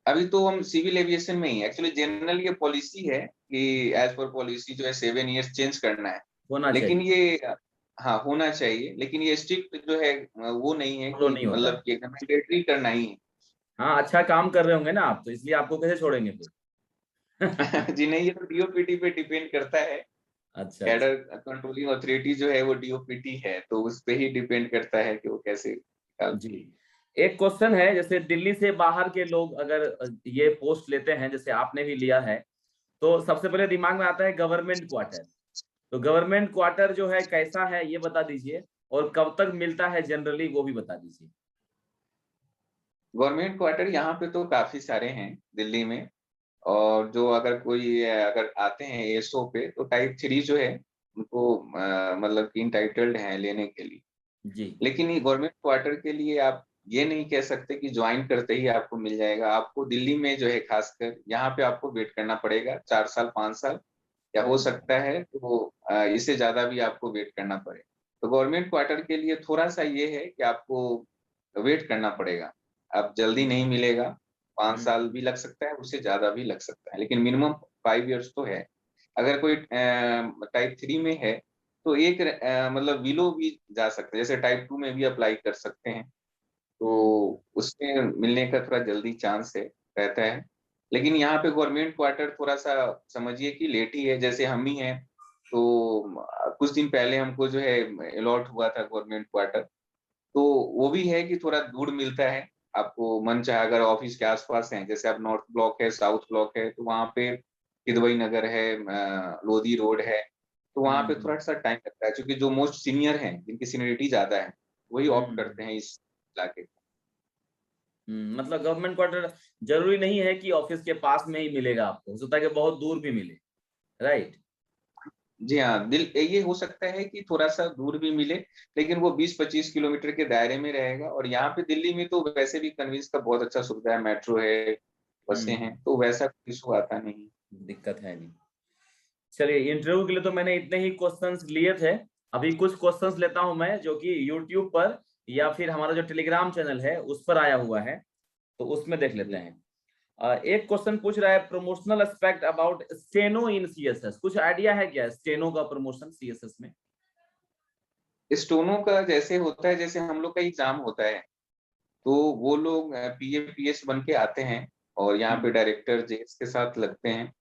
[SPEAKER 2] अभी तो हम सिविल एविएशन में ही, एक्चुअली जनरल ये पॉलिसी है कि एज पर पॉलिसी जो है 7 ईयर्स चेंज करना है।
[SPEAKER 1] होना
[SPEAKER 2] लेकिन
[SPEAKER 1] चाहिए।
[SPEAKER 2] ये, हाँ, होना चाहिए, लेकिन ये स्ट्रिक्ट जो है वो नहीं है
[SPEAKER 1] फॉलो
[SPEAKER 2] कि
[SPEAKER 1] नहीं होता
[SPEAKER 2] मतलब
[SPEAKER 1] है।
[SPEAKER 2] कि एकदम मैंडेटरी करना ही
[SPEAKER 1] हाँ, अच्छा काम कर रहे होंगे ना आप, तो इसलिए आपको कैसे छोड़ेंगे फिर?
[SPEAKER 2] है। जी नहीं, ये तो डीओपीटी पे डिपेंड करता है।
[SPEAKER 1] अच्छा अच्छा।
[SPEAKER 2] कैडर कंट्रोलिंग अथॉरिटी जो है वो डीओपीटी है, तो उस पे ही डिपेंड करता है कि वो कैसे
[SPEAKER 1] जी।
[SPEAKER 2] निकालती है।
[SPEAKER 1] एक क्वेश्चन है, जैसे दिल्ली से बाहर के लोग अगर ये पोस्ट लेते हैं, जैसे आपने भी लिया है, तो सबसे पहले दिमाग में आता है गवर्नमेंट क्वार्टर। तो गवर्नमेंट क्वार्टर जो है कैसा है ये बता दीजिए, और कब तक मिलता है जनरली वो भी बता दीजिए।
[SPEAKER 2] गवर्नमेंट क्वार्टर यहाँ पे तो काफी सारे हैं दिल्ली में। और जो अगर कोई अगर आते हैं एएसओ पे, तो टाइप 3 जो है उनको मतलब कि इंटाइटल्ड हैं लेने के लिए।
[SPEAKER 1] जी।
[SPEAKER 2] लेकिन ये गवर्नमेंट क्वार्टर के लिए आप ये नहीं कह सकते कि ज्वाइन करते ही आपको मिल जाएगा। आपको दिल्ली में जो है खासकर यहाँ पे आपको वेट करना पड़ेगा 4 साल 5 साल, या हो सकता है तो वो इससे ज्यादा भी आपको वेट करना पड़े। तो गवर्नमेंट क्वार्टर के लिए थोड़ा सा ये है कि आपको वेट करना पड़ेगा। अब जल्दी नहीं मिलेगा, 5 साल भी लग सकता है, उससे ज्यादा भी लग सकता है, लेकिन मिनिमम 5 ईयर्स तो है। अगर कोई टाइप 3 में है तो एक मतलब विलो भी जा सकते हैं, जैसे टाइप 2 में भी अप्लाई कर सकते हैं। तो उसमें मिलने का थोड़ा जल्दी चांस है, रहता है। लेकिन यहाँ पे गवर्नमेंट क्वार्टर थोड़ा सा समझिए कि लेट ही है। जैसे हम ही हैं, तो कुछ दिन पहले हमको जो है अलॉट हुआ था गवर्नमेंट क्वार्टर। तो वो भी है कि थोड़ा दूर मिलता है। आपको मन चाहे अगर ऑफिस के आसपास हैं, जैसे आप नॉर्थ ब्लॉक है, साउथ ब्लॉक है, तो वहाँ पे किदवई नगर है, लोधी रोड है, तो वहाँ पे थोड़ा सा टाइम लगता है, क्योंकि जो मोस्ट सीनियर हैं, जिनकी सीनियरिटी ज्यादा है, वही ऑप्ट करते हैं इस इलाके को।
[SPEAKER 1] मतलब गवर्नमेंट क्वार्टर जरूरी नहीं है कि ऑफिस के पास में ही मिलेगा आपको, हो सकता है कि बहुत दूर भी मिले। राइट।
[SPEAKER 2] जी हाँ, ये हो सकता है कि थोड़ा सा दूर भी मिले, लेकिन वो 20-25 किलोमीटर के दायरे में रहेगा। और यहाँ पे दिल्ली में तो वैसे भी कन्वींस का बहुत अच्छा सुविधा है, मेट्रो है, बसें हैं, तो वैसा कोई इशू आता नहीं।
[SPEAKER 1] दिक्कत है नहीं। चलिए, इंटरव्यू के लिए तो मैंने इतने ही क्वेश्चंस लिए थे। अभी कुछ क्वेश्चंस लेता हूं मैं जो कि यूट्यूब पर या फिर हमारा जो टेलीग्राम चैनल है उस पर आया हुआ है, तो उसमें देख लेते हैं। एक क्वेश्चन पूछ रहा है, promotional aspect about steno in CSS. कुछ आइडिया है क्या स्टेनो का प्रमोशन सीएसएस में?
[SPEAKER 2] स्टोनो का जैसे होता है, जैसे हम लोग का एग्जाम होता है, तो वो लोग पीए पीएस बन के आते हैं और यहाँ पे डायरेक्टर जेएस के साथ लगते हैं।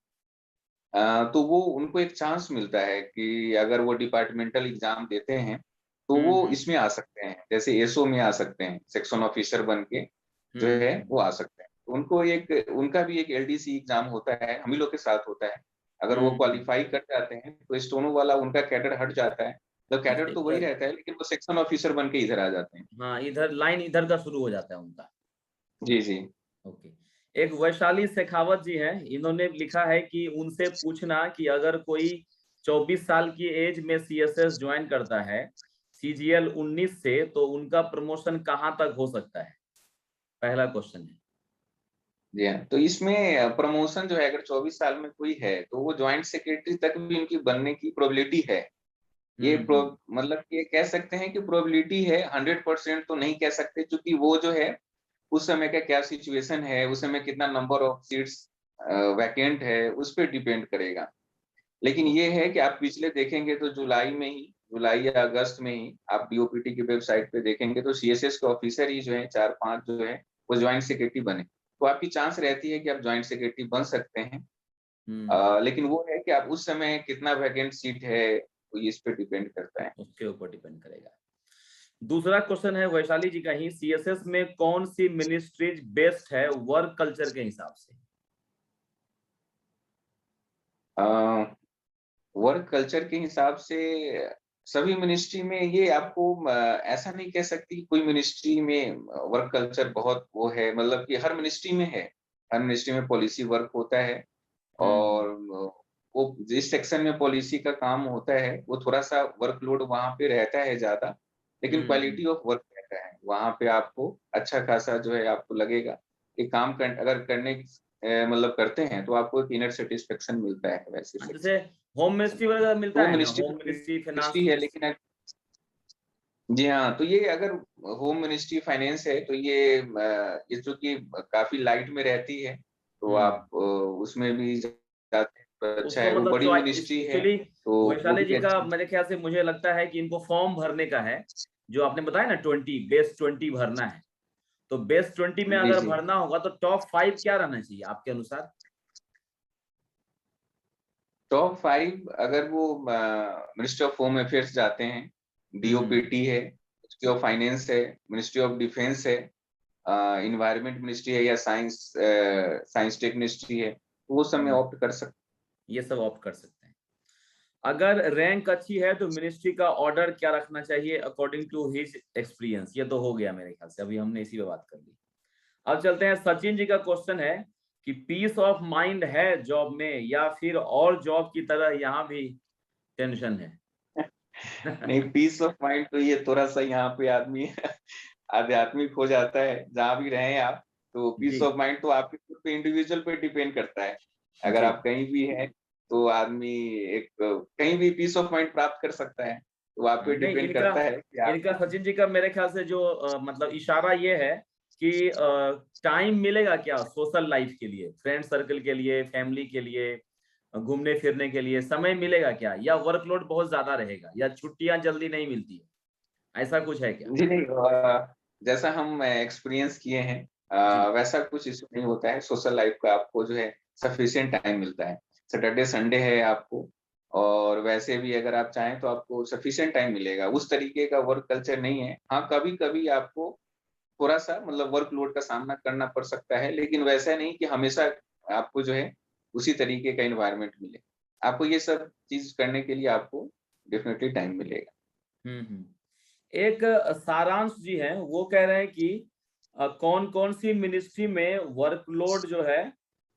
[SPEAKER 2] तो वो उनको एक चांस मिलता है कि अगर वो डिपार्टमेंटल एग्जाम देते हैं तो वो इसमें आ सकते हैं, जैसे एसओ में आ सकते हैं, सेक्शन ऑफिसर बन के जो है वो आ सकते हैं। उनको एक उनका भी एक एलडीसी एग्जाम होता है, हम ही लोग के साथ होता है। अगर वो क्वालिफाई कर जाते हैं तो स्टोनो वाला उनका कैडर हट जाता है, तो कैडर तो वही रहता है लेकिन वो सेक्शन ऑफिसर बन के इधर आ जाते हैं।
[SPEAKER 1] हाँ, इधर लाइन इधर का शुरू हो जाता है उनका।
[SPEAKER 2] जी जी।
[SPEAKER 1] ओके। एक वैशाली शेखावत जी हैं, इन्होंने लिखा है कि उनसे पूछना कि अगर कोई 24 साल की एज में सीएसएस ज्वाइन करता है सीजीएल 19 से, तो उनका प्रमोशन कहाँ तक हो सकता है? पहला क्वेश्चन है।
[SPEAKER 2] जी हाँ, तो इसमें प्रमोशन जो है अगर 24 साल में कोई है तो वो ज्वाइंट सेक्रेटरी तक भी उनकी बनने की प्रोबेबिलिटी है। ये मतलब ये कह सकते हैं कि प्रोबेबिलिटी है, 100% तो नहीं कह सकते, क्योंकि वो जो है उस समय का क्या सिचुएशन है, उस समय कितना नंबर ऑफ सीट्स वैकेंट है, उस पर डिपेंड करेगा। लेकिन ये है कि आप पिछले देखेंगे तो जुलाई या अगस्त में ही आप डीओपीटी की वेबसाइट पे देखेंगे तो सीएसएस के ऑफिसर ही जो है 4-5 जो है वो ज्वाइंट सेक्रेटरी बने। तो आपकी चांस रहती है कि आप ज्वाइंट सेक्रेटरी बन सकते हैं। लेकिन वो है कि आप उस समय कितना वैकेंट सीट है, तो इस पे डिपेंड करता है।
[SPEAKER 1] उसके ऊपर डिपेंड करेगा। दूसरा क्वेश्चन है वैशाली जी का ही, सीएसएस में कौन सी मिनिस्ट्रीज बेस्ट है वर्क कल्चर के हिसाब से?
[SPEAKER 2] वर्क कल्चर के हिसाब से सभी मिनिस्ट्री में ये आपको ऐसा नहीं कह सकती कोई मिनिस्ट्री में वर्क कल्चर बहुत वो है, मतलब कि हर मिनिस्ट्री में है। हर मिनिस्ट्री में पॉलिसी वर्क होता है और वो जिस सेक्शन में पॉलिसी का काम होता है वो थोड़ा सा वर्कलोड वहां पे रहता है ज्यादा, लेकिन क्वालिटी ऑफ वर्क रहता है वहां पे। आपको अच्छा खासा जो है आपको लगेगा कि अगर करने मतलब करते हैं तो आपको एक इनर सेटिस्फेक्शन मिलता है वैसे
[SPEAKER 1] जैसे
[SPEAKER 2] सेक्शन।
[SPEAKER 1] होम मिनिस्ट्री वगैरह
[SPEAKER 2] तो
[SPEAKER 1] मिलता
[SPEAKER 2] वो
[SPEAKER 1] है ना,
[SPEAKER 2] ministry
[SPEAKER 1] home ministry, finance
[SPEAKER 2] ministry है,
[SPEAKER 1] मिनिस्ट्री।
[SPEAKER 2] लेकिन जी हाँ, तो ये अगर होम मिनिस्ट्री फाइनेंस है तो ये चूंकि काफी लाइट में रहती है तो आप उसमें भी जाते हैं तो अच्छा
[SPEAKER 1] उसको
[SPEAKER 2] है। वो
[SPEAKER 1] मतलब
[SPEAKER 2] बड़ी मिनिस्ट्री है
[SPEAKER 1] एक्चुअली
[SPEAKER 2] तो वो
[SPEAKER 1] वैशाली
[SPEAKER 2] भी
[SPEAKER 1] जी का
[SPEAKER 2] अच्छा।
[SPEAKER 1] मेरे ख्याल से मुझे लगता है कि इनको फॉर्म भरने का है, जो आपने बताया ना 20 बेस 20 भरना है। तो बेस 20 में
[SPEAKER 2] जी
[SPEAKER 1] अगर
[SPEAKER 2] जी।
[SPEAKER 1] भरना होगा तो टॉप 5 क्या रहना चाहिए आपके अनुसार?
[SPEAKER 2] टॉप 5 अगर वो मिनिस्ट्री ऑफ होम अफेयर्स जाते हैं, डीओपीटी है, मिनिस्ट्री ऑफ फाइनेंस है, मिनिस्ट्री ऑफ डिफेंस है, इन्वायरमेंट मिनिस्ट्री है या साइंस टेक मिनिस्ट्री है, तो वो सब में ऑप्ट कर सकते।
[SPEAKER 1] ये सब ऑप्ट कर सकते हैं। अगर रैंक अच्छी है तो मिनिस्ट्री का ऑर्डर क्या रखना चाहिए अकॉर्डिंग टू हिज एक्सपीरियंस? ये तो हो गया मेरे ख्याल से, अभी हमने इसी पे बात कर ली। अब चलते हैं, सचिन जी का क्वेश्चन है कि पीस ऑफ माइंड है जॉब में या फिर और जॉब की तरह यहाँ भी टेंशन है?
[SPEAKER 2] नहीं, पीस ऑफ माइंड तो ये थोड़ा सा यहाँ पे आदमी आध्यात्मिक हो जाता है जहां भी रहे आप। तो पीस
[SPEAKER 1] जी
[SPEAKER 2] ऑफ माइंड तो आपके खुद पे इंडिविजुअल पे डिपेंड करता है। अगर
[SPEAKER 1] जी।
[SPEAKER 2] आप कहीं भी हैं तो आदमी एक कहीं भी पीस ऑफ माइंड प्राप्त कर सकता है, तो आप पे
[SPEAKER 1] नहीं,
[SPEAKER 2] डिपेंड
[SPEAKER 1] इनका
[SPEAKER 2] करता है कि
[SPEAKER 1] इनका
[SPEAKER 2] आपको।
[SPEAKER 1] सचिन जी का मेरे ख्याल से जो मतलब इशारा ये है कि टाइम मिलेगा क्या सोशल लाइफ के लिए, फ्रेंड सर्कल के लिए, फैमिली के लिए, घूमने फिरने के लिए समय मिलेगा क्या, या वर्कलोड बहुत ज्यादा रहेगा, या छुट्टियां जल्दी नहीं मिलती है? ऐसा कुछ है क्या?
[SPEAKER 2] जी नहीं, जैसा हम एक्सपीरियंस किए हैं
[SPEAKER 1] जी
[SPEAKER 2] वैसा कुछ इशू नहीं होता है। सोशल लाइफ का आपको जो है सफिशिएंट टाइम मिलता है। सैटरडे संडे है आपको, और वैसे भी अगर आप चाहें तो आपको सफिशिएंट टाइम मिलेगा। उस तरीके का वर्क कल्चर नहीं है। हाँ, कभी कभी आपको थोड़ा सा मतलब वर्कलोड का सामना करना पड़ सकता है, लेकिन वैसा नहीं कि हमेशा आपको जो है उसी तरीके का एनवायरनमेंट मिले। आपको ये सब चीज करने के लिए आपको डेफिनेटली टाइम मिलेगा।
[SPEAKER 1] हम्म। एक सारांश जी हैं, वो कह रहे हैं कि कौन कौन सी मिनिस्ट्री में वर्कलोड जो है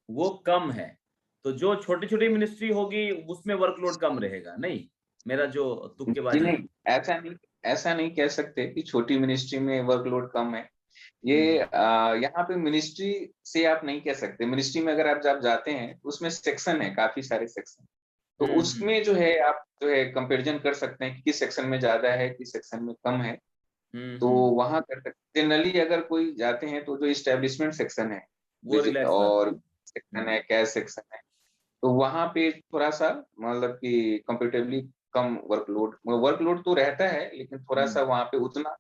[SPEAKER 1] वो कम है? तो जो छोटी छोटी मिनिस्ट्री होगी उसमें वर्कलोड कम रहेगा, नहीं? मेरा जो
[SPEAKER 2] जी
[SPEAKER 1] तुक्केबाजी है।
[SPEAKER 2] नहीं, ऐसा नहीं कह सकते कि छोटी मिनिस्ट्री में वर्कलोड कम है। ये
[SPEAKER 1] हम्म
[SPEAKER 2] यहाँ पे मिनिस्ट्री से आप नहीं कह सकते। मिनिस्ट्री में अगर आप जब जाते हैं तो उसमें सेक्शन है, काफी सारे सेक्शन। तो उसमें जो है आप जो है कंपैरिजन कर सकते हैं कि किस सेक्शन में ज्यादा है, किस सेक्शन में कम है। तो वहां कर सकते, जनरली अगर कोई जाते हैं तो जो इस्टेब्लिशमेंट सेक्शन है
[SPEAKER 1] वो रिलैक्स रहता
[SPEAKER 2] और
[SPEAKER 1] है।
[SPEAKER 2] सेक्शन है, कैश सेक्शन है, तो वहां पे थोड़ा सा मतलब कि कंपेरेटिवली कम वर्कलोड, वर्कलोड तो रहता है लेकिन थोड़ा सा वहां पे उतना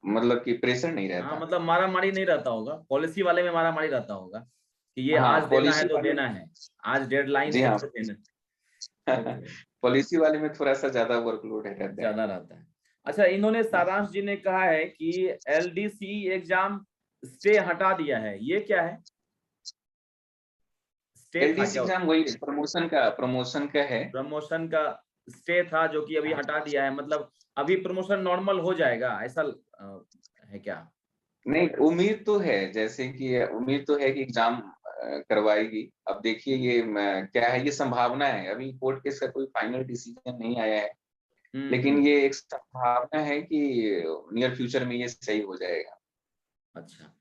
[SPEAKER 2] मतलब कि प्रेशर नहीं
[SPEAKER 1] हाँ,
[SPEAKER 2] रहता।
[SPEAKER 1] मतलब मारा-मारी नहीं रहता होगा, पॉलिसी वाले में मारा-मारी रहता होगा, कि ये
[SPEAKER 2] हाँ,
[SPEAKER 1] आज देना है
[SPEAKER 2] पॉलिसी
[SPEAKER 1] तो
[SPEAKER 2] वाले
[SPEAKER 1] देना है, आज डेडलाइन
[SPEAKER 2] जी
[SPEAKER 1] है
[SPEAKER 2] हाँ।
[SPEAKER 1] तो देना है। ओके,
[SPEAKER 2] पॉलिसी वाले में थोड़ा सा ज्यादा वर्कलोड रहता है।
[SPEAKER 1] ज़्यादा रहता है। अच्छा, इन्होंने सारांश जी ने कहा है कि एलडीसी एग्ज़ाम स्टे हटा दिया है, ये क्या है? स्टे था
[SPEAKER 2] एलडीसी
[SPEAKER 1] क्या?
[SPEAKER 2] एग्जाम वही प्रमोशन का है।
[SPEAKER 1] प्रमोशन का स्टे था जो कि अभी हटा दिया है, मतलब अभी प्रमोशन नॉर्मल हो जाएगा, ऐसा है क्या?
[SPEAKER 2] नहीं, उम्मीद तो है, जैसे कि उम्मीद तो है कि एग्जाम करवाएगी। अब देखिए ये क्या है, ये संभावना है, अभी कोर्ट केस का कोई फाइनल डिसीजन नहीं आया है, लेकिन
[SPEAKER 1] हुँ।
[SPEAKER 2] ये एक संभावना है कि नियर फ्यूचर में ये सही हो जाएगा।
[SPEAKER 1] अच्छा।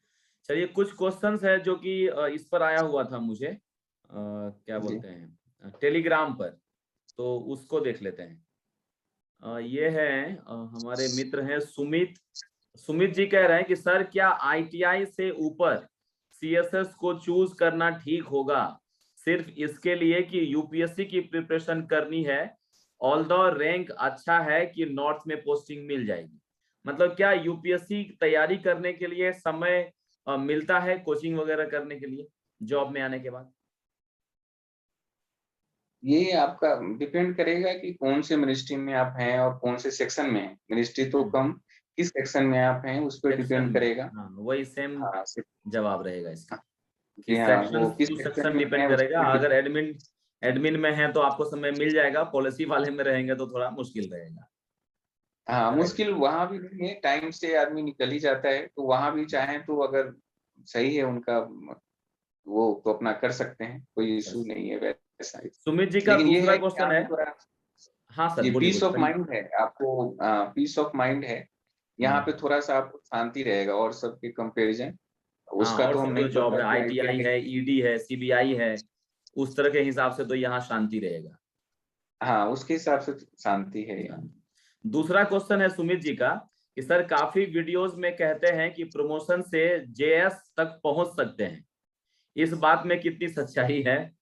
[SPEAKER 1] चलिए, कुछ क्वेश्चंस है जो कि इस पर आया हुआ था मुझे, क्या
[SPEAKER 2] जी।
[SPEAKER 1] बोलते हैं, टेलीग्राम पर, तो उसको देख लेते हैं। ये है, हमारे मित्र हैं सुमित। सुमित जी कह रहे हैं कि सर क्या आईटीआई से ऊपर सीएसएस को चूज करना ठीक होगा, सिर्फ इसके लिए कि यूपीएससी की प्रिपरेशन करनी है, ऑल्दो रैंक अच्छा है कि नॉर्थ में पोस्टिंग मिल जाएगी। मतलब क्या यूपीएससी की तैयारी करने के लिए समय मिलता है कोचिंग वगैरह करने के लिए जॉब में आने के बाद?
[SPEAKER 2] ये आपका डिपेंड करेगा कि कौन से मिनिस्ट्री में आप हैं और कौन से सेक्शन में हैं। मिनिस्ट्री तो
[SPEAKER 1] हम्म,
[SPEAKER 2] कम, किस सेक्शन में आप हैं उस पर
[SPEAKER 1] सेक्शन
[SPEAKER 2] डिपेंड
[SPEAKER 1] में,
[SPEAKER 2] करेगा।
[SPEAKER 1] हाँ वही सेम
[SPEAKER 2] हाँ,
[SPEAKER 1] जवाब रहेगा इसका, कि
[SPEAKER 2] जी हाँ,
[SPEAKER 1] सेक्शन
[SPEAKER 2] वो किस
[SPEAKER 1] टू
[SPEAKER 2] सेक्शन
[SPEAKER 1] सेक्शन
[SPEAKER 2] में है
[SPEAKER 1] डिपेंड
[SPEAKER 2] उस
[SPEAKER 1] करेगा।
[SPEAKER 2] पर
[SPEAKER 1] अगर
[SPEAKER 2] डिपेंड।
[SPEAKER 1] एडमिन एडमिन में है तो आपको समय मिल जाएगा, पॉलिसी वाले में रहेंगे तो थोड़ा मुश्किल रहेगा।
[SPEAKER 2] हाँ,
[SPEAKER 1] राइट।
[SPEAKER 2] मुश्किल वहाँ भी नहीं है, टाइम से आदमी निकल ही जाता है, तो वहाँ भी चाहें तो अगर सही है उनका वो तो अपना कर सकते हैं, कोई इश्यू नहीं है वैसा।
[SPEAKER 1] सुमित जी का
[SPEAKER 2] लेकिन ये
[SPEAKER 1] दूसरा
[SPEAKER 2] है कि
[SPEAKER 1] क्वेश्चन
[SPEAKER 2] यहाँ
[SPEAKER 1] है।
[SPEAKER 2] पे थोड़ा
[SPEAKER 1] हाँ सर,
[SPEAKER 2] ये
[SPEAKER 1] बोलिए
[SPEAKER 2] पीस
[SPEAKER 1] बोलिए,
[SPEAKER 2] ऑफ
[SPEAKER 1] कहिए।
[SPEAKER 2] माइंड है आपको, पीस ऑफ माइंड है यहाँ
[SPEAKER 1] हम्म,
[SPEAKER 2] पे, थोड़ा सा आपको शांति रहेगा और सबके कंपैरिजन।
[SPEAKER 1] हाँ,
[SPEAKER 2] उसका
[SPEAKER 1] और
[SPEAKER 2] तो हम
[SPEAKER 1] सब जो
[SPEAKER 2] नहीं
[SPEAKER 1] जॉब
[SPEAKER 2] पता
[SPEAKER 1] है,
[SPEAKER 2] कि
[SPEAKER 1] आईटीआई
[SPEAKER 2] आईटीआई।
[SPEAKER 1] है, ईडी है, सीबीआई है, उस तरह के हिसाब से तो यहाँ शांति रहेगा।
[SPEAKER 2] हाँ, उसके हिसाब से शांति है यहाँ।
[SPEAKER 1] शांति। दूसरा क्वेश्चन है सुमित जी का, कि सर काफी वीडियोस में कहते हैं कि प्रमोशन से जेएस तक पहुंच सकते हैं, इस बात में कितनी सच्चाई है?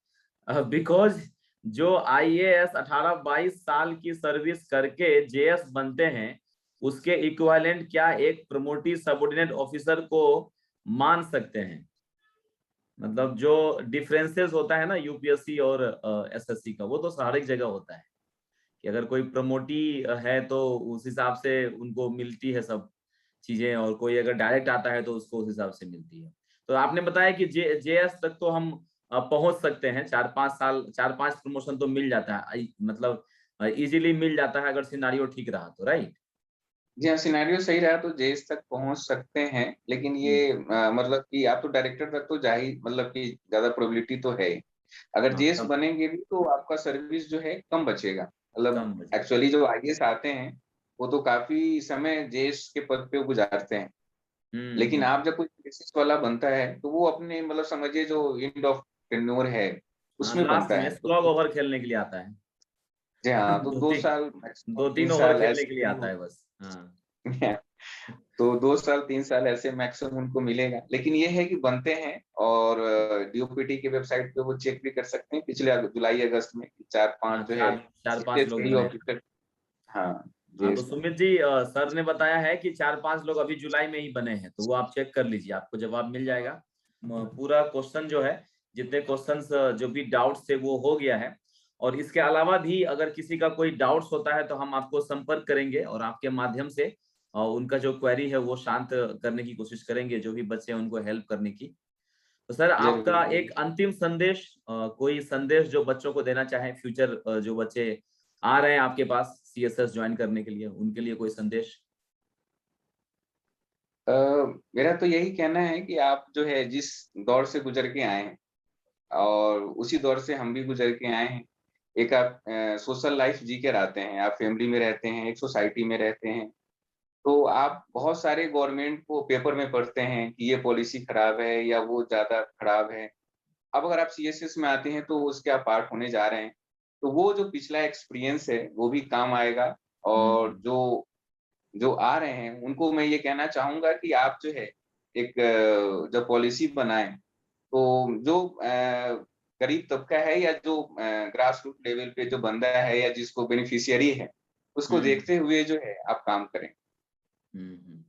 [SPEAKER 1] बिकॉज जो आईएएस 18-22 साल की सर्विस करके जेएस बनते हैं, उसके इक्विवेलेंट क्या एक प्रमोटी सबऑर्डिनेट ऑफिसर को मान सकते हैं? मतलब जो डिफरेंसेस होता है ना यूपीएससी और एसएससी का, वो तो हर एक जगह होता है, कि अगर कोई प्रमोटी है तो उस हिसाब से उनको मिलती है सब चीजें, और कोई अगर डायरेक्ट आता है तो उसको उस हिसाब से मिलती है। तो आपने बताया कि जेएस तक तो हम पहुंच सकते हैं, 4-5 साल, 4-5 प्रमोशन तो मिल जाता है, मतलब इजीली मिल जाता है अगर सिनारियो ठीक रहा तो, राइट?
[SPEAKER 2] जी हाँ, सिनेरियो सही रहा तो जेएस तक पहुंच सकते हैं, लेकिन ये मतलब कि आप तो डायरेक्टर तक तो जा ही, मतलब कि ज्यादा प्रोबेबिलिटी तो है ही। अगर
[SPEAKER 1] हाँ,
[SPEAKER 2] जेएस
[SPEAKER 1] तब
[SPEAKER 2] बनेंगे भी तो आपका सर्विस जो है कम बचेगा, मतलब
[SPEAKER 1] कम बचेगा।
[SPEAKER 2] एक्चुअली जो आईएएस आते हैं वो तो काफी समय जेएस के पद पे गुजारते हैं। लेकिन
[SPEAKER 1] हम्म।
[SPEAKER 2] आप जब कोई बेसिस वाला बनता है तो वो अपने मतलब समझिए जो एंड ऑफ टेन्योर है
[SPEAKER 1] हाँ,
[SPEAKER 2] उसमें
[SPEAKER 1] लास्ट
[SPEAKER 2] बनता
[SPEAKER 1] में
[SPEAKER 2] है, तो
[SPEAKER 1] स्लॉग ओवर खेलने के लिए आता है।
[SPEAKER 2] जी हाँ, तो
[SPEAKER 1] दो
[SPEAKER 2] दो
[SPEAKER 1] तीन
[SPEAKER 2] साल मैक्सिमम
[SPEAKER 1] दो
[SPEAKER 2] तीन
[SPEAKER 1] तीन ओवर
[SPEAKER 2] साल
[SPEAKER 1] खेलने के लिए
[SPEAKER 2] ऐसे ही
[SPEAKER 1] आता है बस, हाँ।
[SPEAKER 2] तो 2 साल 3 साल ऐसे मैक्सिमम उनको मिलेगा, लेकिन ये है कि बनते हैं। और डीओपीटी की वेबसाइट पे वो चेक भी कर सकते हैं पिछले जुलाई अगस्त में 4-5
[SPEAKER 1] हाँ,
[SPEAKER 2] जो है
[SPEAKER 1] चार चार पांच
[SPEAKER 2] सीनियर
[SPEAKER 1] लोग
[SPEAKER 2] कई
[SPEAKER 1] बने हैं।
[SPEAKER 2] ऑफिसर। हाँ
[SPEAKER 1] हाँ,
[SPEAKER 2] जी
[SPEAKER 1] तो सुमित जी, सर ने बताया है कि 4-5 लोग अभी जुलाई में ही बने हैं, तो वो आप चेक कर लीजिए, आपको जवाब मिल जाएगा। पूरा क्वेश्चन जो है, जितने क्वेश्चंस जो भी डाउट्स थे वो हो गया है। और इसके अलावा भी अगर किसी का कोई डाउट्स होता है तो हम आपको संपर्क करेंगे, और आपके माध्यम से उनका जो क्वेरी है वो शांत करने की कोशिश करेंगे, जो भी बच्चे हैं उनको हेल्प करने की। तो सर,
[SPEAKER 2] जरूर
[SPEAKER 1] आपका
[SPEAKER 2] जरूर।
[SPEAKER 1] एक अंतिम संदेश, कोई संदेश जो बच्चों को देना चाहे, फ्यूचर जो बच्चे आ रहे हैं आपके पास सीएसएस ज्वाइन करने के लिए, उनके लिए कोई संदेश?
[SPEAKER 2] अ, मेरा तो यही कहना है कि आप जो है जिस दौर से गुजर के आए हैं और उसी दौर से हम भी गुजर के आए हैं। एक आप सोशल लाइफ जी कर आते हैं, आप फैमिली में रहते हैं, एक सोसाइटी में रहते हैं, तो आप बहुत सारे गवर्नमेंट को पेपर में पढ़ते हैं कि ये पॉलिसी खराब है या वो ज़्यादा खराब है। अब अगर आप सीएसएस में आते हैं तो उसके आप पार्ट होने जा रहे हैं। तो वो जो पिछला एक्सपीरियंस है वो भी काम आएगा। और जो जो आ रहे हैं उनको मैं ये कहना चाहूंगा कि आप जो है एक जब पॉलिसी बनाएं तो जो गरीब तबका है या जो ग्रास रूट लेवल पे जो बंदा है या जिसको बेनिफिशियरी है उसको देखते हुए जो है आप काम करें।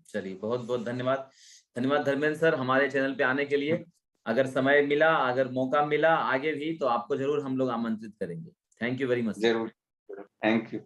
[SPEAKER 1] चलिए, बहुत बहुत धन्यवाद। धन्यवाद धर्मेंद्र सर हमारे चैनल पे आने के लिए। अगर समय मिला, अगर मौका मिला आगे भी, तो आपको जरूर हम लोग आमंत्रित करेंगे। Thank you very much.
[SPEAKER 2] जरूर, थैंक यू।